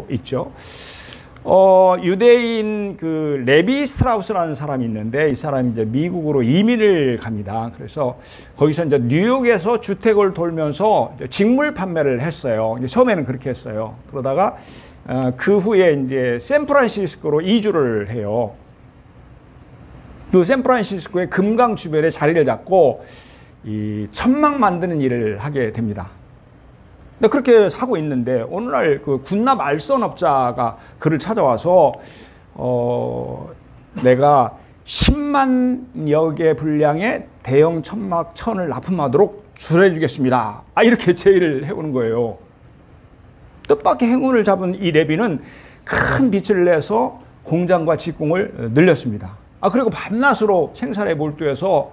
있죠. 유대인 그 레비 스트라우스라는 사람이 있는데 이 사람이 이제 미국으로 이민을 갑니다. 그래서 거기서 이제 뉴욕에서 주택을 돌면서 직물 판매를 했어요. 이제 처음에는 그렇게 했어요. 그러다가 그 후에 이제 샌프란시스코로 이주를 해요. 그 샌프란시스코의 금강 주변에 자리를 잡고 이 천막 만드는 일을 하게 됩니다. 근데 그렇게 하고 있는데 어느 날 그 군납 알선업자가 그를 찾아와서 내가 10만여 개 분량의 대형 천막 천을 납품하도록 줄여 주겠습니다. 이렇게 제의를 해오는 거예요. 뜻밖의 행운을 잡은 이 레비는 큰 빚을 내서 공장과 직공을 늘렸습니다. 그리고 밤낮으로 생산에 몰두해서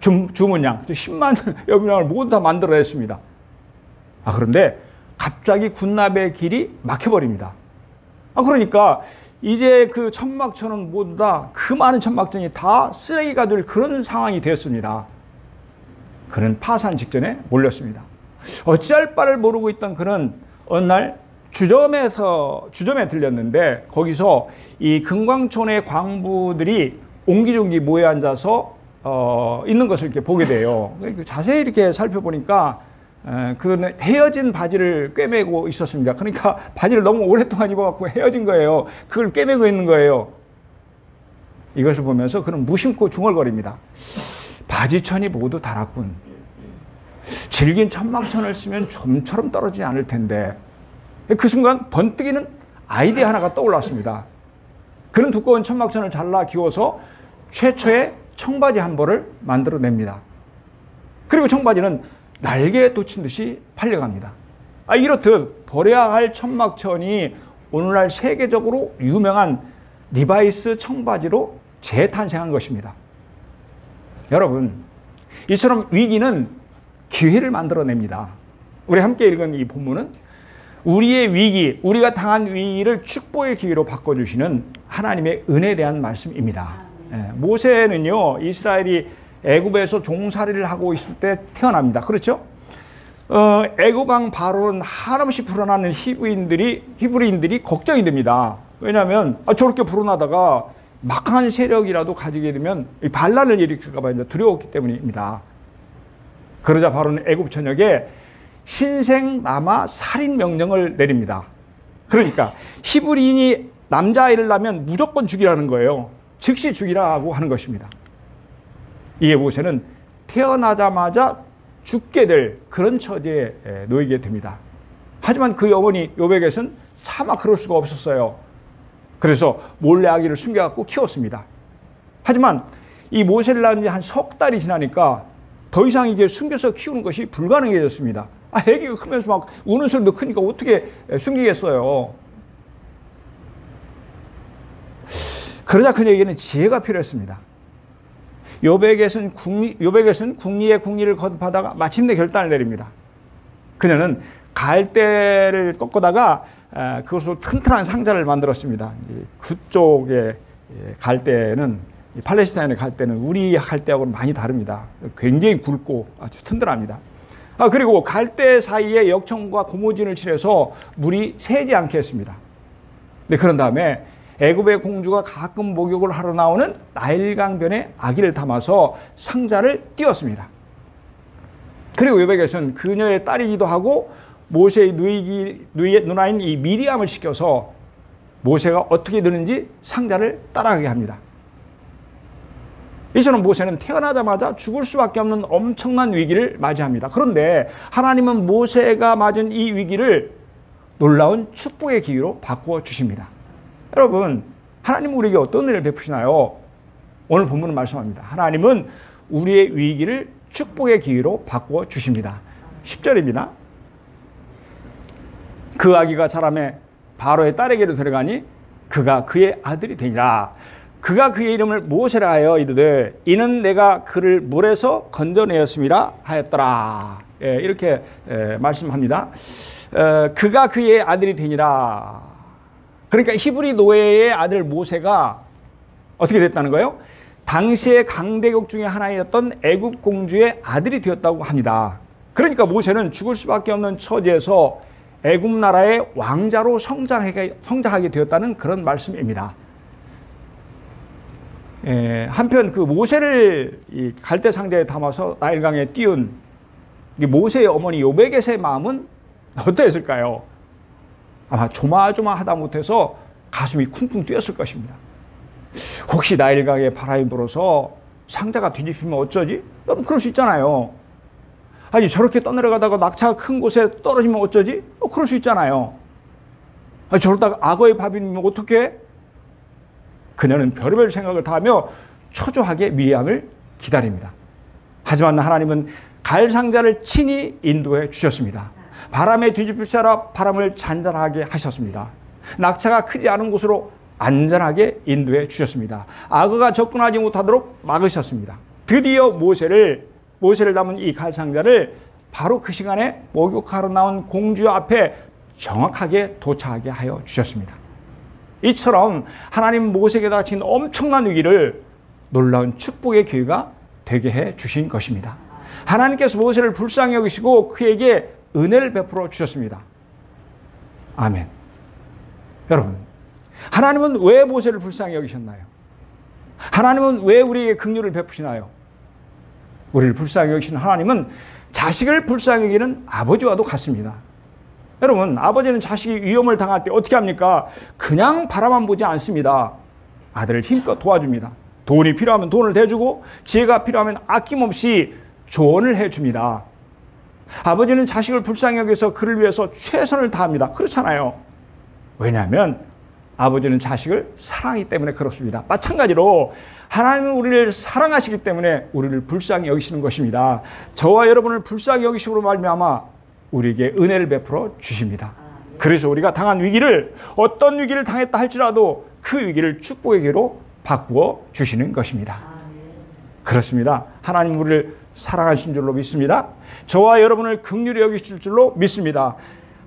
주문량 10만여 분량을 모두 다 만들어냈습니다. 그런데 갑자기 군납의 길이 막혀버립니다. 그러니까 이제 그 천막천은 모두 다 그 많은 천막천이 다 쓰레기가 될 그런 상황이 되었습니다. 그는 파산 직전에 몰렸습니다. 어찌할 바를 모르고 있던 그는 어느 날 주점에 들렸는데 거기서 이 금광촌의 광부들이 옹기종기 모여 앉아서 있는 것을 이렇게 보게 돼요. 자세히 이렇게 살펴보니까 그는 헤어진 바지를 꿰매고 있었습니다. 그러니까 바지를 너무 오랫동안 입어갖고 헤어진 거예요. 그걸 꿰매고 있는 거예요. 이것을 보면서 그는 무심코 중얼거립니다. 바지천이 모두 닳았군. 질긴 천막천을 쓰면 좀처럼 떨어지지 않을 텐데. 그 순간 번뜩이는 아이디어 하나가 떠올랐습니다. 그는 두꺼운 천막천을 잘라 기워서 최초의 청바지 한 벌을 만들어냅니다. 그리고 청바지는 날개에 돋친 듯이 팔려갑니다. 이렇듯 버려야 할 천막천이 오늘날 세계적으로 유명한 리바이스 청바지로 재탄생한 것입니다. 여러분, 이처럼 위기는 기회를 만들어냅니다. 우리 함께 읽은 이 본문은 우리의 위기, 우리가 당한 위기를 축복의 기회로 바꿔주시는 하나님의 은혜에 대한 말씀입니다. 모세는요, 이스라엘이 애굽에서 종살이를 하고 있을 때 태어납니다. 그렇죠? 애굽 왕 바로는 한없이 불어나는 히브리인들이 걱정이 됩니다. 왜냐하면 저렇게 불어나다가 막강한 세력이라도 가지게 되면 반란을 일으킬까 봐 두려웠기 때문입니다. 그러자 바로는 애굽 전역에 신생남아 살인 명령을 내립니다. 그러니까 히브리인이 남자아이를 낳으면 무조건 죽이라는 거예요. 즉시 죽이라고 하는 것입니다. 이에 모세는 태어나자마자 죽게 될 그런 처지에 놓이게 됩니다. 하지만 그의 어머니 요베겟은 차마 그럴 수가 없었어요. 그래서 몰래 아기를 숨겨갖고 키웠습니다. 하지만 이 모세를 낳은 지 한 석 달이 지나니까 더 이상 이제 숨겨서 키우는 것이 불가능해졌습니다. 아기가 크면서 막 우는 소리도 크니까 어떻게 숨기겠어요. 그러자 그녀에게는 지혜가 필요했습니다. 요베겟은 궁리의 궁리를 거듭하다가 마침내 결단을 내립니다. 그녀는 갈대를 꺾어다가 그것으로 튼튼한 상자를 만들었습니다. 그쪽의 갈대는, 팔레스타인의 갈대는 우리 갈대하고는 많이 다릅니다. 굉장히 굵고 아주 튼튼합니다. 그리고 갈대 사이에 역청과 고무진을 칠해서 물이 새지 않게 했습니다. 그런 다음에 애굽의 공주가 가끔 목욕을 하러 나오는 나일강변에 아기를 담아서 상자를 띄웠습니다. 그리고 요베겟은 그녀의 딸이기도 하고 모세의 누나인 이 미리암을 시켜서 모세가 어떻게 되는지 상자를 따라가게 합니다. 이처럼 모세는 태어나자마자 죽을 수밖에 없는 엄청난 위기를 맞이합니다. 그런데 하나님은 모세가 맞은 이 위기를 놀라운 축복의 기회로 바꾸어 주십니다. 여러분, 하나님은 우리에게 어떤 은혜를 베푸시나요? 오늘 본문은 말씀합니다. 하나님은 우리의 위기를 축복의 기회로 바꾸어 주십니다. 10절입니다. 그 아기가 자라매 바로의 딸에게로 데려가니 그가 그의 아들이 되니라. 그가 그의 이름을 모세라 하여 이르되 이는 내가 그를 물에서 건져내었음이라 하였더라. 이렇게 말씀합니다. 그가 그의 아들이 되니라. 그러니까 히브리 노예의 아들 모세가 어떻게 됐다는 거예요? 당시의 강대국 중에 하나였던 애굽 공주의 아들이 되었다고 합니다. 그러니까 모세는 죽을 수밖에 없는 처지에서 애굽 나라의 왕자로 성장하게 되었다는 그런 말씀입니다. 한편 그 모세를 이 갈대 상자에 담아서 나일강에 띄운 모세의 어머니 요베겟의 마음은 어떠했을까요? 아마 조마조마하다 못해서 가슴이 쿵쿵 뛰었을 것입니다. 혹시 나일강에 바람이 불어서 상자가 뒤집히면 어쩌지? 여러분 그럴 수 있잖아요. 아니 저렇게 떠내려가다가 낙차가 큰 곳에 떨어지면 어쩌지? 그럴 수 있잖아요. 아니 저러다가 악어의 밥이면 어떡해? 그녀는 별의별 생각을 다 하며 초조하게 미리암을 기다립니다. 하지만 하나님은 갈 상자를 친히 인도해 주셨습니다. 바람에 뒤집힐세라 바람을 잔잔하게 하셨습니다. 낙차가 크지 않은 곳으로 안전하게 인도해 주셨습니다. 악어가 접근하지 못하도록 막으셨습니다. 드디어 모세를 담은 이 갈 상자를 바로 그 시간에 목욕하러 나온 공주 앞에 정확하게 도착하게 하여 주셨습니다. 이처럼 하나님 모세에게 닥친 엄청난 위기를 놀라운 축복의 기회가 되게 해 주신 것입니다. 하나님께서 모세를 불쌍히 여기시고 그에게 은혜를 베풀어 주셨습니다. 아멘. 여러분, 하나님은 왜 모세를 불쌍히 여기셨나요? 하나님은 왜 우리에게 긍휼을 베푸시나요? 우리를 불쌍히 여기시는 하나님은 자식을 불쌍히 여기는 아버지와도 같습니다. 여러분, 아버지는 자식이 위험을 당할 때 어떻게 합니까? 그냥 바라만 보지 않습니다. 아들을 힘껏 도와줍니다. 돈이 필요하면 돈을 대주고 지혜가 필요하면 아낌없이 조언을 해줍니다. 아버지는 자식을 불쌍히 여겨서 그를 위해서 최선을 다합니다. 그렇잖아요. 왜냐하면 아버지는 자식을 사랑하기 때문에 그렇습니다. 마찬가지로 하나님은 우리를 사랑하시기 때문에 우리를 불쌍히 여기시는 것입니다. 저와 여러분을 불쌍히 여기심으로 말미암아 우리에게 은혜를 베풀어 주십니다. 그래서 우리가 당한 위기를, 어떤 위기를 당했다 할지라도 그 위기를 축복의 기회로 바꾸어 주시는 것입니다. 그렇습니다. 하나님 우리를 사랑하신 줄로 믿습니다. 저와 여러분을 긍휼히 여기실 줄로 믿습니다.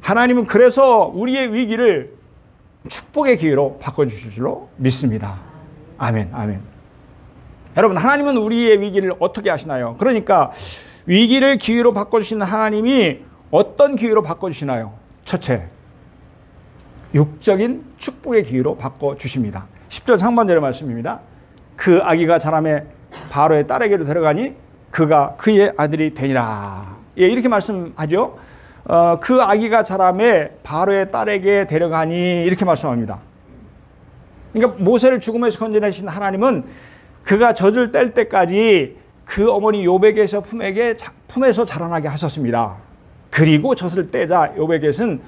하나님은 그래서 우리의 위기를 축복의 기회로 바꿔주실 줄로 믿습니다. 아멘, 아멘. 여러분, 하나님은 우리의 위기를 어떻게 하시나요? 그러니까 위기를 기회로 바꿔주시는 하나님이 어떤 기회로 바꿔주시나요? 첫째, 육적인 축복의 기회로 바꿔주십니다. 10절 상반절의 말씀입니다. 그 아기가 자라매 바로의 딸에게로 데려가니 그가 그의 아들이 되니라. 예, 이렇게 말씀하죠. 그 아기가 자라매 바로의 딸에게 데려가니 이렇게 말씀합니다. 그러니까 모세를 죽음에서 건져내신 하나님은 그가 젖을 뗄 때까지 그 어머니 요베겟의 품에서 자라나게 하셨습니다. 그리고 젖을 떼자 요베겟은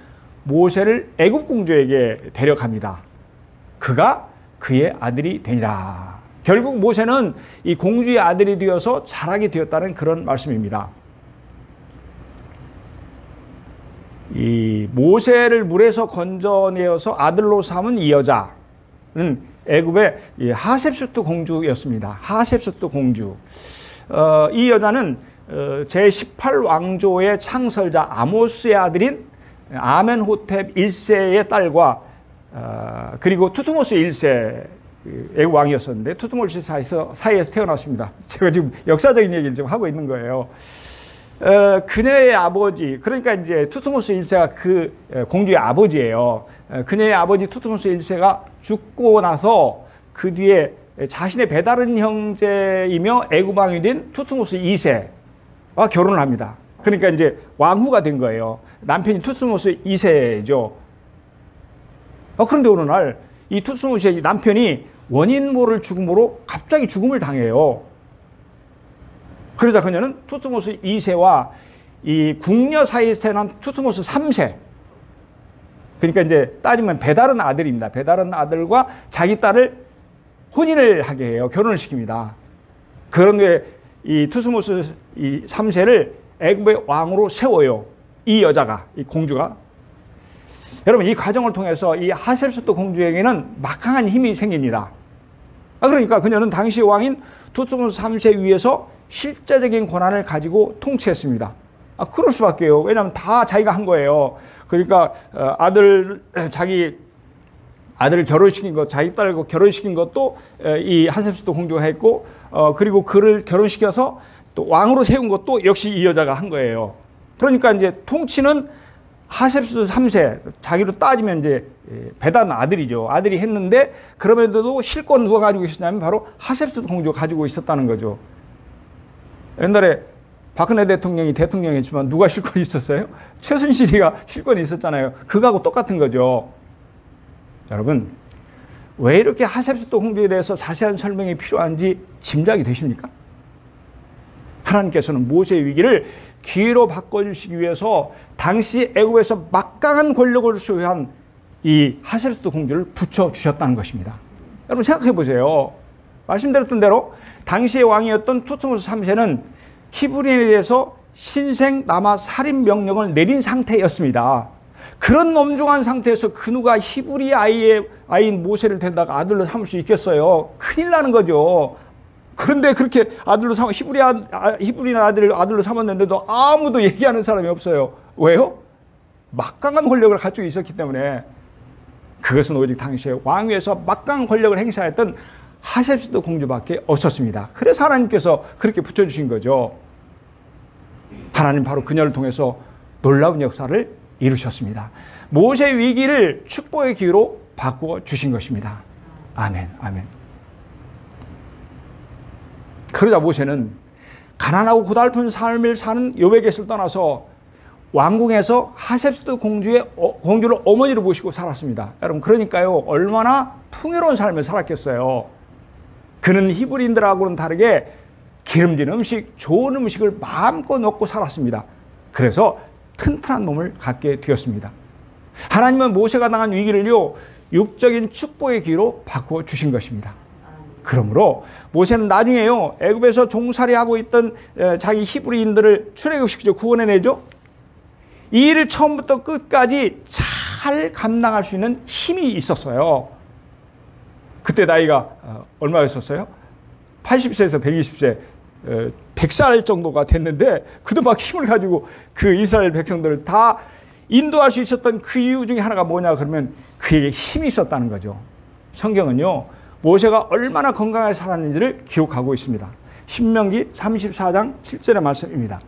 모세를 애굽 공주에게 데려갑니다. 그가 그의 아들이 되니라. 결국 모세는 이 공주의 아들이 되어서 자라게 되었다는 그런 말씀입니다. 이 모세를 물에서 건져내어서 아들로 삼은 이 여자는 애굽의 하셉수트 공주였습니다. 하셉수트 공주. 이 여자는 제18왕조의 창설자 아모스의 아들인 아멘호텝 1세의 딸과 그리고 투트모스 1세 애굽 왕이었었는데 투트모스 사이에서 태어났습니다. 제가 지금 역사적인 얘기를 좀 하고 있는 거예요. 그녀의 아버지, 그러니까 이제 투트모스 1세가 그 공주의 아버지예요. 그녀의 아버지 투트모스 1세가 죽고 나서 그 뒤에 자신의 배다른 형제이며 애굽 왕이 된 투트모스 2세와 결혼을 합니다. 그러니까 이제 왕후가 된 거예요. 남편이 투트모스 2세죠. 그런데 어느 날 이 투트모스의 남편이 원인 모를 죽음으로 갑자기 죽음을 당해요. 그러자 그녀는 투트모스 2세와 이 궁녀 사이에 태어난 투트모스 3세, 그러니까 이제 따지면 배다른 아들입니다. 배다른 아들과 자기 딸을 혼인을 하게 해요. 결혼을 시킵니다. 그런데 이 투트모스 3세를 애굽의 왕으로 세워요. 이 여자가, 이 공주가. 여러분, 이 과정을 통해서 이 하셉수트 공주에게는 막강한 힘이 생깁니다. 그러니까 그녀는 당시 왕인 투트모스 3세 위에서 실제적인 권한을 가지고 통치했습니다. 그럴 수밖에요. 왜냐하면 다 자기가 한 거예요. 그러니까 자기 아들을 결혼시킨 것, 자기 딸을 결혼시킨 것도 이 하셉수트 공주가 했고, 그리고 그를 결혼시켜서 또 왕으로 세운 것도 역시 이 여자가 한 거예요. 그러니까 이제 통치는 하셉스도 3세, 자기로 따지면 이제 베단 아들이죠. 아들이 했는데 그럼에도 실권 누가 가지고 있었냐면 바로 하셉스도 공주가 가지고 있었다는 거죠. 옛날에 박근혜 대통령이 대통령이었지만 누가 실권이 있었어요? 최순실이가 실권이 있었잖아요. 그거하고 똑같은 거죠. 여러분, 왜 이렇게 하셉스도 공주에 대해서 자세한 설명이 필요한지 짐작이 되십니까? 하나님께서는 모세의 위기를 기회로 바꿔주시기 위해서 당시 애굽에서 막강한 권력을 소유한 이 하셉스도 공주를 붙여주셨다는 것입니다. 여러분 생각해 보세요. 말씀드렸던 대로 당시의 왕이었던 투트모스 3세는 히브리인에 대해서 신생 남아 살인 명령을 내린 상태였습니다. 그런 엄중한 상태에서 그 누가 히브리 아이인 모세를 데려다가 아들로 삼을 수 있겠어요? 큰일 나는 거죠. 그런데 그렇게 히브리인 아들을 아들로 삼았는데도 아무도 얘기하는 사람이 없어요. 왜요? 막강한 권력을 가지고 있었기 때문에. 그것은 오직 당시에 왕위에서 막강한 권력을 행사했던 하셉스도 공주밖에 없었습니다. 그래서 하나님께서 그렇게 붙여주신 거죠. 하나님 바로 그녀를 통해서 놀라운 역사를 이루셨습니다. 모세의 위기를 축복의 기회로 바꾸어 주신 것입니다. 아멘, 아멘. 그러자 모세는 가난하고 고달픈 삶을 사는 여백에서 떠나서 왕궁에서 하셉스도 공주를 어머니로 모시고 살았습니다. 여러분, 그러니까요, 얼마나 풍요로운 삶을 살았겠어요. 그는 히브리인들하고는 다르게 기름진 음식, 좋은 음식을 마음껏 먹고 살았습니다. 그래서 튼튼한 몸을 갖게 되었습니다. 하나님은 모세가 당한 위기를요, 육적인 축복의 기회로 바꾸어 주신 것입니다. 그러므로 모세는 나중에요, 애굽에서 종살이하고 있던 자기 히브리인들을 출애굽시키죠. 구원해내죠. 이 일을 처음부터 끝까지 잘 감당할 수 있는 힘이 있었어요. 그때 나이가 얼마였었어요? 80세에서 120세, 100살 정도가 됐는데 그도 막 힘을 가지고 그 이스라엘 백성들을 다 인도할 수 있었던 그 이유 중에 하나가 뭐냐 그러면 그에게 힘이 있었다는 거죠. 성경은요, 모세가 얼마나 건강하게 살았는지를 기록하고 있습니다. 신명기 34장 7절의 말씀입니다.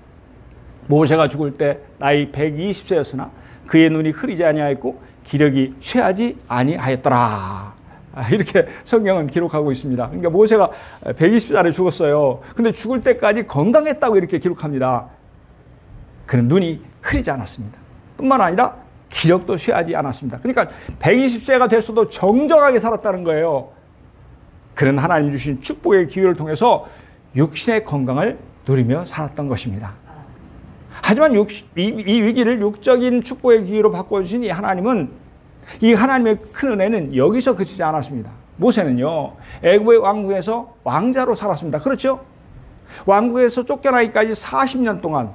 모세가 죽을 때 나이 120세였으나 그의 눈이 흐리지 아니하였고 기력이 쇠하지 아니하였더라. 이렇게 성경은 기록하고 있습니다. 그러니까 모세가 120살에 죽었어요. 근데 죽을 때까지 건강했다고 이렇게 기록합니다. 그는 눈이 흐리지 않았습니다. 뿐만 아니라 기력도 쇠하지 않았습니다. 그러니까 120세가 됐어도 정정하게 살았다는 거예요. 그는 하나님 주신 축복의 기회를 통해서 육신의 건강을 누리며 살았던 것입니다. 하지만 이 위기를 육적인 축복의 기회로 바꿔주신 이 하나님은, 이 하나님의 큰 은혜는 여기서 그치지 않았습니다. 모세는요, 애굽의 왕궁에서 왕자로 살았습니다. 그렇죠? 왕궁에서 쫓겨나기까지 40년 동안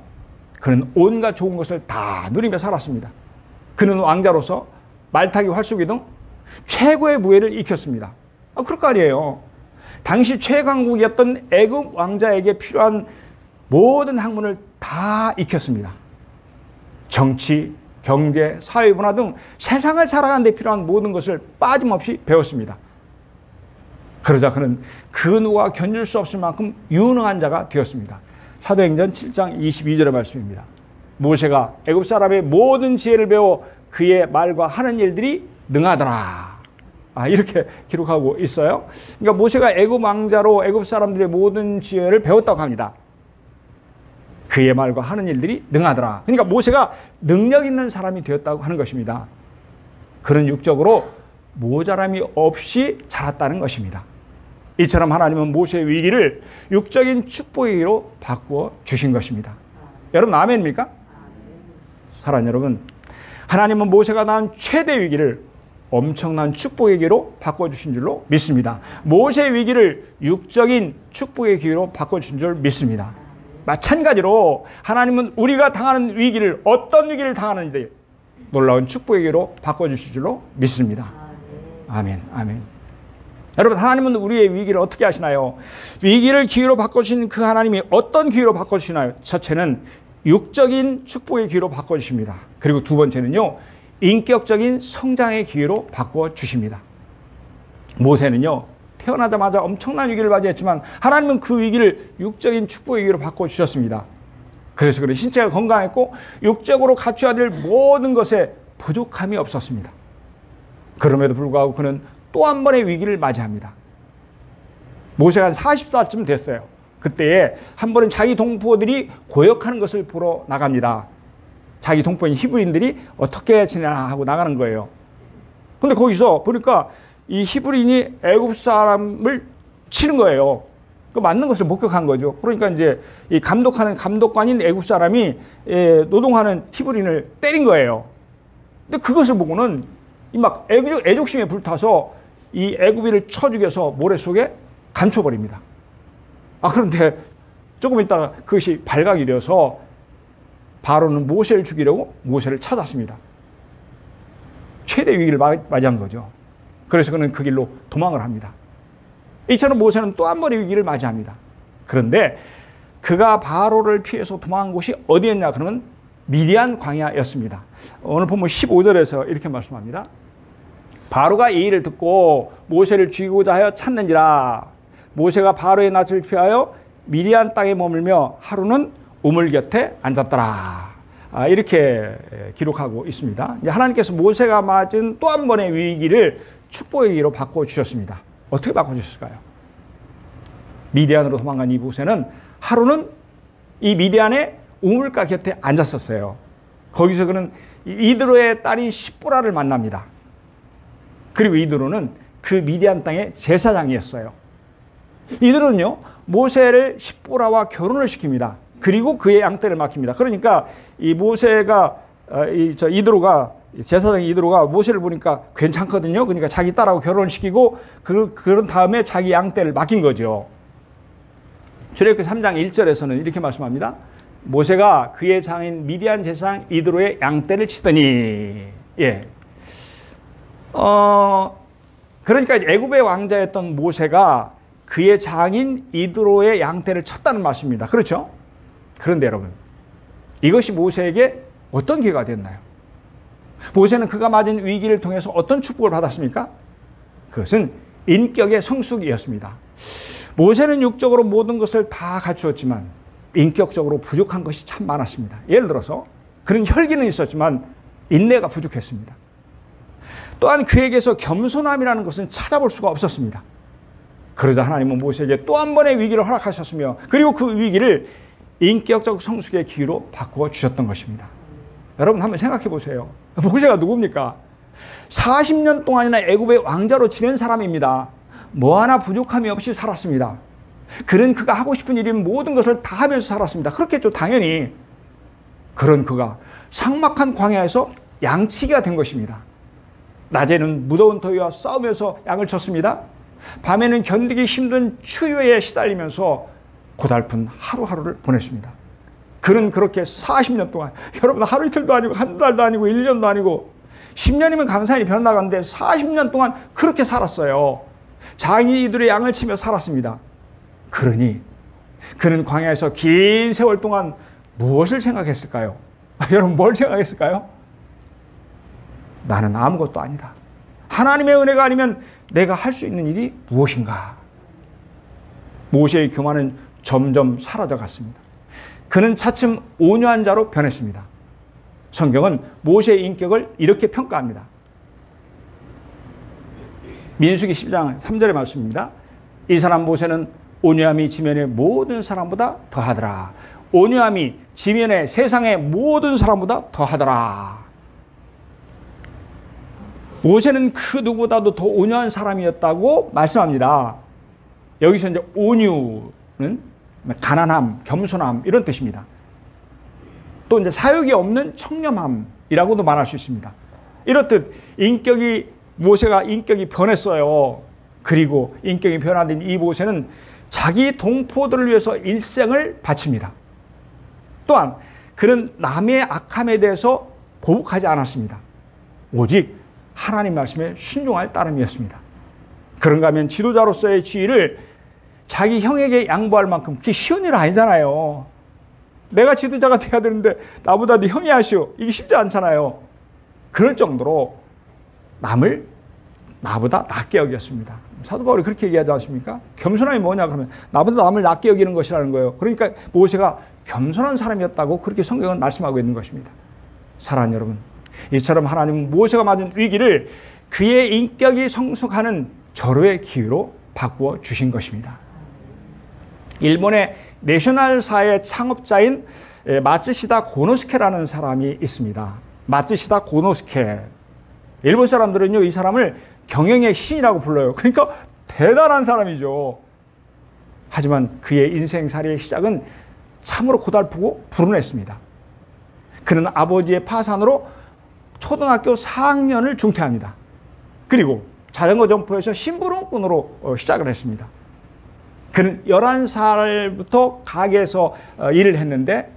그는 온갖 좋은 것을 다 누리며 살았습니다. 그는 왕자로서 말타기, 활쏘기 등 최고의 무예를 익혔습니다. 그럴 거 아니에요. 당시 최강국이었던 애굽 왕자에게 필요한 모든 학문을 다 익혔습니다. 정치, 경제, 사회문화 등 세상을 살아가는 데 필요한 모든 것을 빠짐없이 배웠습니다. 그러자 그는 그 누가 견딜 수 없을 만큼 유능한 자가 되었습니다. 사도행전 7장 22절의 말씀입니다. 모세가 애굽 사람의 모든 지혜를 배워 그의 말과 하는 일들이 능하더라. 이렇게 기록하고 있어요. 그러니까 모세가 애굽 왕자로 애굽 사람들의 모든 지혜를 배웠다고 합니다. 그의 말과 하는 일들이 능하더라. 그러니까 모세가 능력 있는 사람이 되었다고 하는 것입니다. 그런 육적으로 모자람이 없이 자랐다는 것입니다. 이처럼 하나님은 모세의 위기를 육적인 축복의 위기로 바꾸어 주신 것입니다. 여러분 아멘입니까? 사랑하는 여러분, 하나님은 모세가 낳은 최대 위기를 엄청난 축복의 기회로 바꿔주신 줄로 믿습니다. 모세의 위기를 육적인 축복의 기회로 바꿔주신 줄 믿습니다. 마찬가지로 하나님은 우리가 당하는 위기를, 어떤 위기를 당하는지 놀라운 축복의 기회로 바꿔주실 줄로 믿습니다. 아멘, 아멘. 여러분, 하나님은 우리의 위기를 어떻게 하시나요? 위기를 기회로 바꿔주신 그 하나님이 어떤 기회로 바꿔주시나요? 첫째는 육적인 축복의 기회로 바꿔주십니다. 그리고 두 번째는요, 인격적인 성장의 기회로 바꿔 주십니다. 모세는요, 태어나자마자 엄청난 위기를 맞이했지만 하나님은 그 위기를 육적인 축복의 위기로 바꿔 주셨습니다. 그래서 그런 신체가 건강했고 육적으로 갖춰야 될 모든 것에 부족함이 없었습니다. 그럼에도 불구하고 그는 또 한 번의 위기를 맞이합니다. 모세가 한 40살쯤 됐어요. 그때에 한 번은 자기 동포들이 고역하는 것을 보러 나갑니다. 자기 동포인 히브리인들이 어떻게 지내나 하고 나가는 거예요. 근데 거기서 보니까 이 히브리인이 애굽 사람을 치는 거예요. 그 맞는 것을 목격한 거죠. 그러니까 이제 이 감독하는 감독관인 애굽 사람이 노동하는 히브리인을 때린 거예요. 근데 그것을 보고는 이 막 애족심에 불타서 이 애굽인을 쳐 죽여서 모래 속에 감춰버립니다. 그런데 조금 있다가 그것이 발각이 되어서 바로는 모세를 죽이려고 모세를 찾았습니다. 최대 위기를 맞이한 거죠. 그래서 그는 그 길로 도망을 합니다. 이처럼 모세는 또 한 번의 위기를 맞이합니다. 그런데 그가 바로를 피해서 도망한 곳이 어디였냐? 그러면 미디안 광야였습니다. 오늘 본문 15절에서 이렇게 말씀합니다. 바로가 이 일을 듣고 모세를 죽이고자 하여 찾는지라. 모세가 바로의 낯을 피하여 미디안 땅에 머물며 하루는 우물 곁에 앉았더라. 이렇게 기록하고 있습니다. 하나님께서 모세가 맞은 또 한 번의 위기를 축복의 위기로 바꿔주셨습니다. 어떻게 바꿔주셨을까요? 미디안으로 도망간 이 모세는 하루는 이 미디안의 우물가 곁에 앉았었어요. 거기서 그는 이드로의 딸인 십보라를 만납니다. 그리고 이드로는 그 미디안 땅의 제사장이었어요. 이드로는요, 모세를 십보라와 결혼을 시킵니다. 그리고 그의 양떼를 맡깁니다. 그러니까 이 모세가 이드로가 제사장 이드로가 모세를 보니까 괜찮거든요. 그러니까 자기 딸하고 결혼을 시키고 그런 다음에 자기 양떼를 맡긴 거죠. 출애굽기 3장 1절에서는 이렇게 말씀합니다. 모세가 그의 장인 미디안 제사장 이드로의 양떼를 치더니 그러니까 애굽의 왕자였던 모세가 그의 장인 이드로의 양떼를 쳤다는 말씀입니다. 그렇죠? 그런데 여러분, 이것이 모세에게 어떤 기회가 됐나요? 모세는 그가 맞은 위기를 통해서 어떤 축복을 받았습니까? 그것은 인격의 성숙이었습니다. 모세는 육적으로 모든 것을 다 갖추었지만 인격적으로 부족한 것이 참 많았습니다. 예를 들어서 그는 혈기는 있었지만 인내가 부족했습니다. 또한 그에게서 겸손함이라는 것은 찾아볼 수가 없었습니다. 그러자 하나님은 모세에게 또 한 번의 위기를 허락하셨으며 그리고 그 위기를 인격적 성숙의 기회로 바꾸어 주셨던 것입니다. 여러분 한번 생각해 보세요. 모세가 누굽니까? 40년 동안이나 애굽의 왕자로 지낸 사람입니다. 뭐 하나 부족함이 없이 살았습니다. 그는 그가 하고 싶은 일인 모든 것을 다 하면서 살았습니다. 그렇겠죠, 당연히. 그런 그가 삭막한 광야에서 양치기가 된 것입니다. 낮에는 무더운 더위와 싸우면서 양을 쳤습니다. 밤에는 견디기 힘든 추위에 시달리면서 고달픈 하루하루를 보냈습니다. 그는 그렇게 40년 동안, 여러분 하루 이틀도 아니고 한 달도 아니고 1년도 아니고 10년이면 강산이 변나가는데 40년 동안 그렇게 살았어요. 장이 이들의 양을 치며 살았습니다. 그러니 그는 광야에서 긴 세월 동안 무엇을 생각했을까요? 여러분 뭘 생각했을까요? 나는 아무것도 아니다. 하나님의 은혜가 아니면 내가 할 수 있는 일이 무엇인가? 모세의 교만은 점점 사라져 갔습니다. 그는 차츰 온유한 자로 변했습니다. 성경은 모세의 인격을 이렇게 평가합니다. 민수기 10장 3절의 말씀입니다. 이 사람 모세는 온유함이 지면의 모든 사람보다 더하더라. 온유함이 지면의 세상의 모든 사람보다 더하더라. 모세는 그 누구보다도 더 온유한 사람이었다고 말씀합니다. 여기서 이제 온유는 가난함, 겸손함 이런 뜻입니다. 또 이제 사욕이 없는 청렴함이라고도 말할 수 있습니다. 이렇듯 모세가 인격이 변했어요. 그리고 인격이 변화된 이 모세는 자기 동포들을 위해서 일생을 바칩니다. 또한 그는 남의 악함에 대해서 보복하지 않았습니다. 오직 하나님 말씀에 순종할 따름이었습니다. 그런가 하면 지도자로서의 지위를 자기 형에게 양보할 만큼 그게 쉬운 일 아니잖아요. 내가 지도자가 돼야 되는데 나보다 네 형이 하시오. 이게 쉽지 않잖아요. 그럴 정도로 남을 나보다 낮게 여겼습니다. 사도 바울이 그렇게 얘기하지 않습니까? 겸손함이 뭐냐 그러면 나보다 남을 낮게 여기는 것이라는 거예요. 그러니까 모세가 겸손한 사람이었다고 그렇게 성경은 말씀하고 있는 것입니다. 사랑하는 여러분, 이처럼 하나님은 모세가 맞은 위기를 그의 인격이 성숙하는 절호의 기회로 바꾸어 주신 것입니다. 일본의 내셔널사의 창업자인 마츠시다 고노스케라는 사람이 있습니다. 마츠시다 고노스케. 일본 사람들은요, 이 사람을 경영의 신이라고 불러요. 그러니까 대단한 사람이죠. 하지만 그의 인생살이의 시작은 참으로 고달프고 불운했습니다. 그는 아버지의 파산으로 초등학교 4학년을 중퇴합니다. 그리고 자전거 점프에서 심부름꾼으로 시작을 했습니다. 그는 11살부터 가게에서 일을 했는데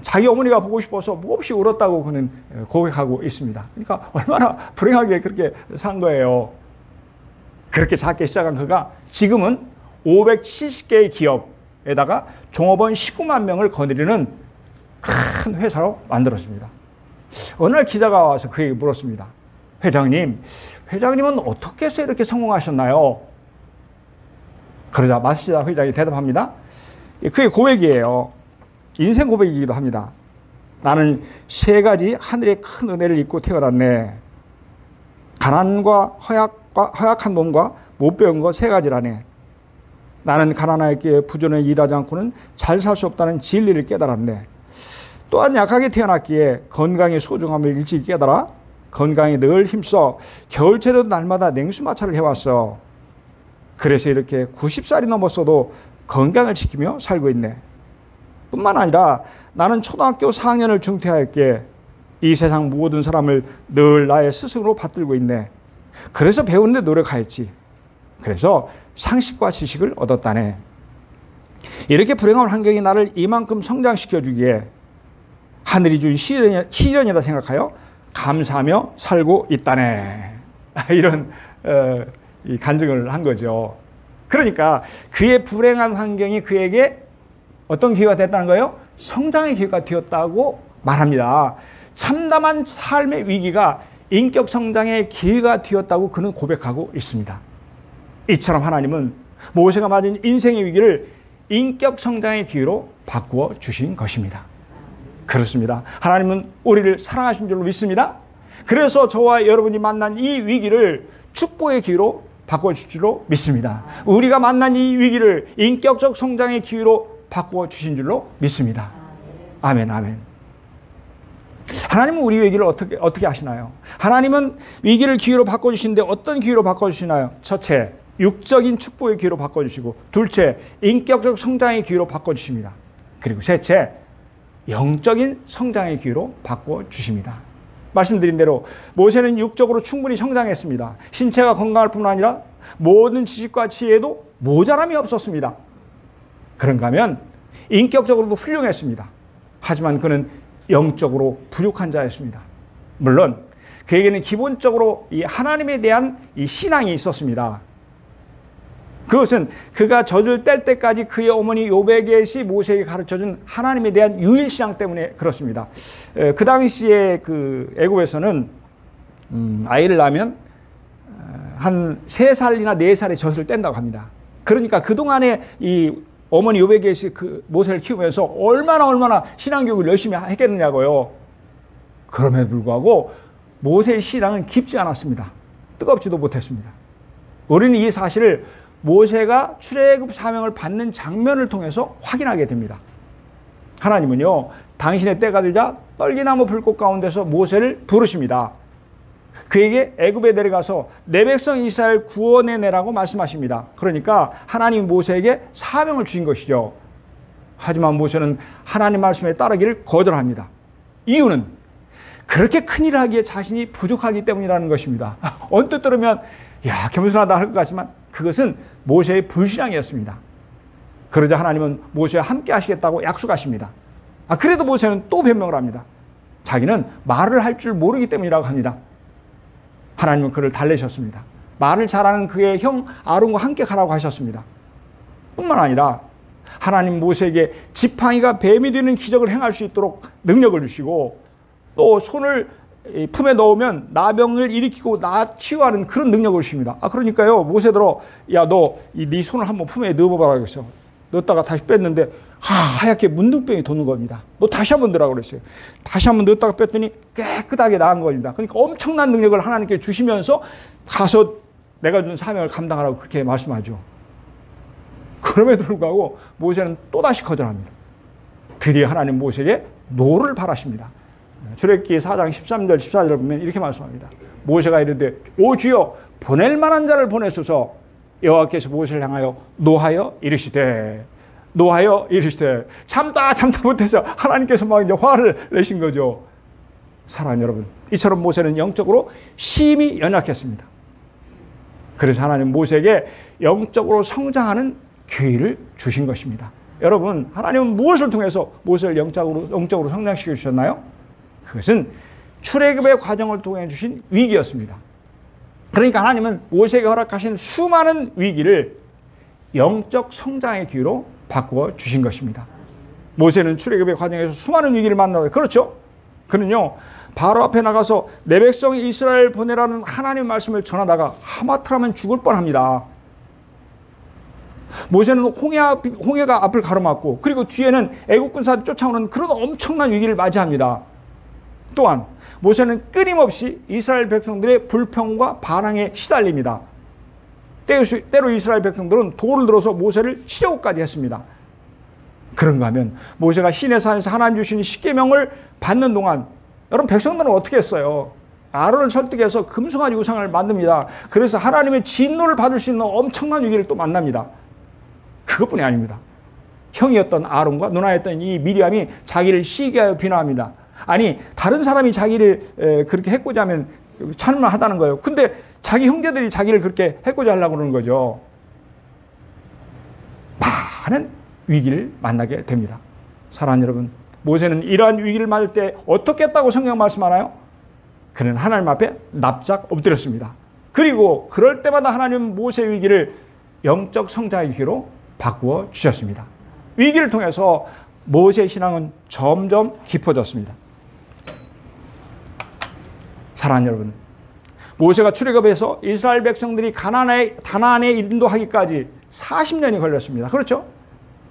자기 어머니가 보고 싶어서 몹시 울었다고 그는 고백하고 있습니다. 그러니까 얼마나 불행하게 그렇게 산 거예요. 그렇게 작게 시작한 그가 지금은 570개의 기업에다가 종업원 19만 명을 거느리는 큰 회사로 만들었습니다. 어느 날 기자가 와서 그에게 물었습니다. 회장님은 어떻게 해서 이렇게 성공하셨나요? 그러자 마츠시다 회장이 대답합니다. 그의 고백이에요. 인생 고백이기도 합니다. 나는 3가지 하늘의 큰 은혜를 입고 태어났네. 가난과 허약한 몸과 못 배운 거 3가지라네. 나는 가난하게 부지런히 일하지 않고는 잘 살 수 없다는 진리를 깨달았네. 또한 약하게 태어났기에 건강의 소중함을 일찍 깨달아 건강에 늘 힘써 겨울철에도 날마다 냉수마찰을 해왔어. 그래서 이렇게 90살이 넘었어도 건강을 지키며 살고 있네. 뿐만 아니라 나는 초등학교 4학년을 중퇴하였기에 이 세상 모든 사람을 늘 나의 스승으로 받들고 있네. 그래서 배우는데 노력하였지. 그래서 상식과 지식을 얻었다네. 이렇게 불행한 환경이 나를 이만큼 성장시켜주기에 하늘이 준 시련이라 생각하여 감사하며 살고 있다네. 이런 이 간증을 한 거죠. 그러니까 그의 불행한 환경이 그에게 어떤 기회가 됐다는 거예요? 성장의 기회가 되었다고 말합니다. 참담한 삶의 위기가 인격 성장의 기회가 되었다고 그는 고백하고 있습니다. 이처럼 하나님은 모세가 맞은 인생의 위기를 인격 성장의 기회로 바꾸어 주신 것입니다. 그렇습니다. 하나님은 우리를 사랑하신 줄로 믿습니다. 그래서 저와 여러분이 만난 이 위기를 축복의 기회로 바꿔줄 줄로 믿습니다. 우리가 만난 이 위기를 인격적 성장의 기회로 바꾸어 주신 줄로 믿습니다. 아멘, 아멘. 하나님은 우리 위기를 어떻게 하시나요? 하나님은 위기를 기회로 바꿔주시는데 어떤 기회로 바꿔주시나요? 첫째, 육적인 축복의 기회로 바꿔주시고, 둘째, 인격적 성장의 기회로 바꿔주십니다. 그리고 셋째, 영적인 성장의 기회로 바꿔주십니다. 말씀드린 대로 모세는 육적으로 충분히 성장했습니다. 신체가 건강할 뿐 아니라 모든 지식과 지혜에도 모자람이 없었습니다. 그런가 하면 인격적으로도 훌륭했습니다. 하지만 그는 영적으로 부족한 자였습니다. 물론 그에게는 기본적으로 이 하나님에 대한 이 신앙이 있었습니다. 그것은 그가 젖을 뗄 때까지 그의 어머니 요베겟이 모세에게 가르쳐준 하나님에 대한 유일신앙 때문에 그렇습니다. 그 당시에 그 애굽에서는 아이를 낳으면 한 3살이나 4살에 젖을 뗀다고 합니다. 그러니까 그동안에 이 어머니 요베겟이 그 모세를 키우면서 얼마나 신앙교육을 열심히 했겠느냐고요. 그럼에도 불구하고 모세의 신앙은 깊지 않았습니다. 뜨겁지도 못했습니다. 우리는 이 사실을 모세가 출애굽 사명을 받는 장면을 통해서 확인하게 됩니다. 하나님은요, 당신의 때가 되자 떨기나무 불꽃 가운데서 모세를 부르십니다. 그에게 애굽에 내려가서 내 백성 이스라엘 구원해내라고 말씀하십니다. 그러니까 하나님 모세에게 사명을 주신 것이죠. 하지만 모세는 하나님 말씀에 따르기를 거절합니다. 이유는 그렇게 큰일을 하기에 자신이 부족하기 때문이라는 것입니다. 언뜻 들으면 야, 겸손하다 할 것 같지만 그것은 모세의 불신앙이었습니다. 그러자 하나님은 모세와 함께 하시겠다고 약속하십니다. 그래도 모세는 또 변명을 합니다. 자기는 말을 할 줄 모르기 때문이라고 합니다. 하나님은 그를 달래셨습니다. 말을 잘하는 그의 형 아론과 함께 가라고 하셨습니다. 뿐만 아니라 하나님 모세에게 지팡이가 뱀이 되는 기적을 행할 수 있도록 능력을 주시고 또 손을 품에 넣으면 나병을 일으키고 치유하는 그런 능력을 주십니다. 그러니까요, 모세더러, 야, 네 손을 한번 품에 넣어봐라 그랬어요. 넣었다가 다시 뺐는데 하얗게 문둥병이 도는 겁니다. 너 다시 한번 넣으라고 그랬어요. 다시 한번 넣었다가 뺐더니 깨끗하게 나은 겁니다. 그러니까 엄청난 능력을 하나님께 주시면서 가서 내가 준 사명을 감당하라고 그렇게 말씀하죠. 그럼에도 불구하고 모세는 또다시 거절합니다. 드디어 하나님 모세에게 노를 바라십니다. 출애굽기 4장 13절 14절을 보면 이렇게 말씀합니다. 모세가 이르되 오 주여 보낼 만한 자를 보내소서. 여호와께서 모세를 향하여 노하여 이르시되 참다 못해서 하나님께서 막 이제 화를 내신 거죠. 사랑하는 여러분, 이처럼 모세는 영적으로 심히 연약했습니다. 그래서 하나님 모세에게 영적으로 성장하는 기회를 주신 것입니다. 여러분, 하나님은 무엇을 통해서 모세를 영적으로 성장시켜 주셨나요? 그것은 출애굽의 과정을 통해 주신 위기였습니다. 그러니까 하나님은 모세에게 허락하신 수많은 위기를 영적 성장의 기회로 바꾸어 주신 것입니다. 모세는 출애굽의 과정에서 수많은 위기를 만나요. 그렇죠? 그는요, 바로 앞에 나가서 내 백성 이스라엘 보내라는 하나님의 말씀을 전하다가 하마터면 죽을 뻔합니다. 모세는 홍해가 앞을 가로막고, 그리고 뒤에는 애국 군사들이 쫓아오는 그런 엄청난 위기를 맞이합니다. 또한 모세는 끊임없이 이스라엘 백성들의 불평과 반항에 시달립니다. 때로 이스라엘 백성들은 돌을 들어서 모세를 치려고까지 했습니다. 그런가 하면 모세가 시내산에서 하나님 주신 십계명을 받는 동안 여러분, 백성들은 어떻게 했어요? 아론을 설득해서 금송아지 우상을 만듭니다. 그래서 하나님의 진노를 받을 수 있는 엄청난 위기를 또 만납니다. 그것뿐이 아닙니다. 형이었던 아론과 누나였던 이 미리암이 자기를 시기하여 비난합니다. 아니, 다른 사람이 자기를 그렇게 해코자 하면 찬만하다는 거예요. 근데 자기 형제들이 자기를 그렇게 해코자 하려고 그러는 거죠. 많은 위기를 만나게 됩니다. 사랑하는 여러분, 모세는 이러한 위기를 맞을 때 어떻게 했다고 성경 말씀하나요? 그는 하나님 앞에 납작 엎드렸습니다. 그리고 그럴 때마다 하나님은 모세의 위기를 영적 성장의 기회로 바꾸어 주셨습니다. 위기를 통해서 모세의 신앙은 점점 깊어졌습니다. 사랑하는 여러분, 모세가 출애굽해서 이스라엘 백성들이 가나안에 인도하기까지 40년이 걸렸습니다. 그렇죠?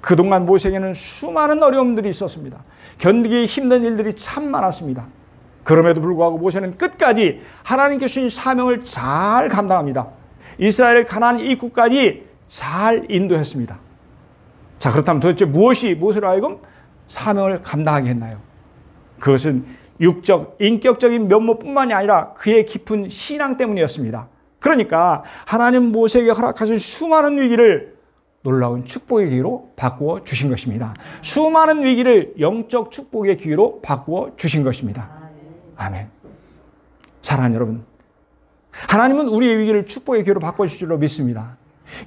그동안 모세에게는 수많은 어려움들이 있었습니다. 견디기 힘든 일들이 참 많았습니다. 그럼에도 불구하고 모세는 끝까지 하나님께 주신 사명을 잘 감당합니다. 이스라엘 가나안 입구까지 잘 인도했습니다. 자, 그렇다면 도대체 무엇이 모세로 하여금 사명을 감당하게 했나요? 그것은 육적, 인격적인 면모뿐만이 아니라 그의 깊은 신앙 때문이었습니다. 그러니까 하나님 모세에게 허락하신 수많은 위기를 놀라운 축복의 기회로 바꾸어 주신 것입니다. 수많은 위기를 영적 축복의 기회로 바꾸어 주신 것입니다. 아멘. 사랑하는 여러분, 하나님은 우리의 위기를 축복의 기회로 바꿔주실 줄로 믿습니다.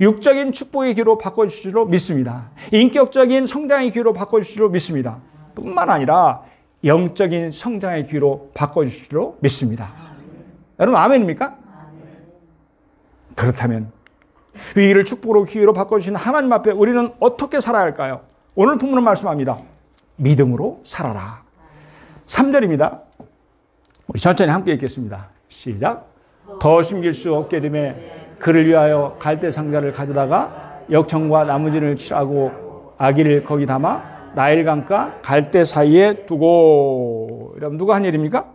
육적인 축복의 기회로 바꿔주실 줄로 믿습니다. 인격적인 성장의 기회로 바꿔주실 줄로 믿습니다. 뿐만 아니라 영적인 성장의 기회로 바꿔주실 줄로 믿습니다. 여러분, 아멘입니까? 그렇다면 위기를 축복으로 기회로 바꿔주신 하나님 앞에 우리는 어떻게 살아야 할까요? 오늘 본문은 말씀합니다. 믿음으로 살아라. 3절입니다. 우리 천천히 함께 읽겠습니다. 시작. 더 숨길 수 없게 되매 그를 위하여 갈대 상자를 가져다가 역청과 나무진을 칠하고 아기를 거기 담아 나일강가 갈대 사이에 두고. 여러분, 누가 한 일입니까?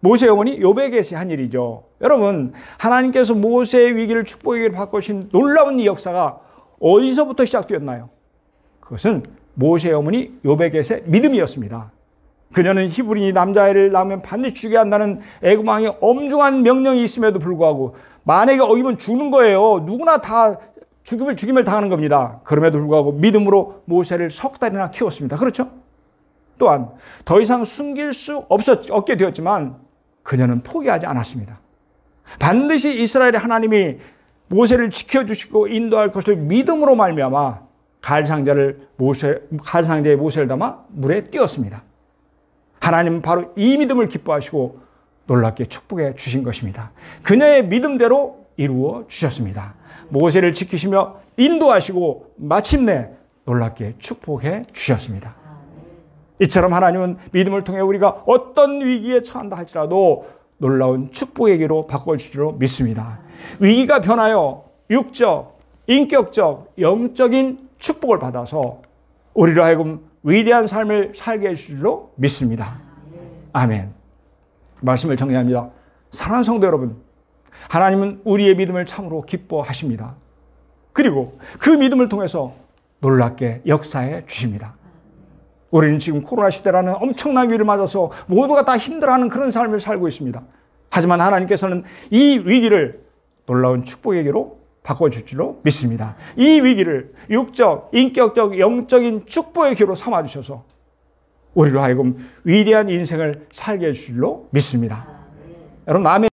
모세의 어머니 요베겟이 한 일이죠. 여러분, 하나님께서 모세의 위기를 축복의 기회로 바꾸신 놀라운 이 역사가 어디서부터 시작되었나요? 그것은 모세의 어머니 요베겟의 믿음이었습니다. 그녀는 히브리인이 남자아이를 낳으면 반드시 죽여야 한다는 애굽 왕의 엄중한 명령이 있음에도 불구하고 만약에 어기면 죽는 거예요. 누구나 다 죽임을 당하는 겁니다. 그럼에도 불구하고 믿음으로 모세를 석 달이나 키웠습니다. 그렇죠? 또한 더 이상 숨길 수 없게 되었지만 그녀는 포기하지 않았습니다. 반드시 이스라엘의 하나님이 모세를 지켜주시고 인도할 것을 믿음으로 말미암아 갈상자에 모세를 담아 물에 띄웠습니다. 하나님은 바로 이 믿음을 기뻐하시고 놀랍게 축복해 주신 것입니다. 그녀의 믿음대로 이루어 주셨습니다. 모세를 지키시며 인도하시고 마침내 놀랍게 축복해 주셨습니다. 이처럼 하나님은 믿음을 통해 우리가 어떤 위기에 처한다 할지라도 놀라운 축복의 기로 바꿔주시리로 믿습니다. 위기가 변하여 육적, 인격적, 영적인 축복을 받아서 우리로 하여금 위대한 삶을 살게 해주시리로 믿습니다. 아멘. 말씀을 정리합니다. 사랑하는 성도 여러분, 하나님은 우리의 믿음을 참으로 기뻐하십니다. 그리고 그 믿음을 통해서 놀랍게 역사해 주십니다. 우리는 지금 코로나 시대라는 엄청난 위기를 맞아서 모두가 다 힘들어하는 그런 삶을 살고 있습니다. 하지만 하나님께서는 이 위기를 놀라운 축복의 기로 바꿔줄 줄로 믿습니다. 이 위기를 육적, 인격적, 영적인 축복의 기로 삼아주셔서 우리로 하여금 위대한 인생을 살게 해줄 줄로 믿습니다. 여러분, 아멘.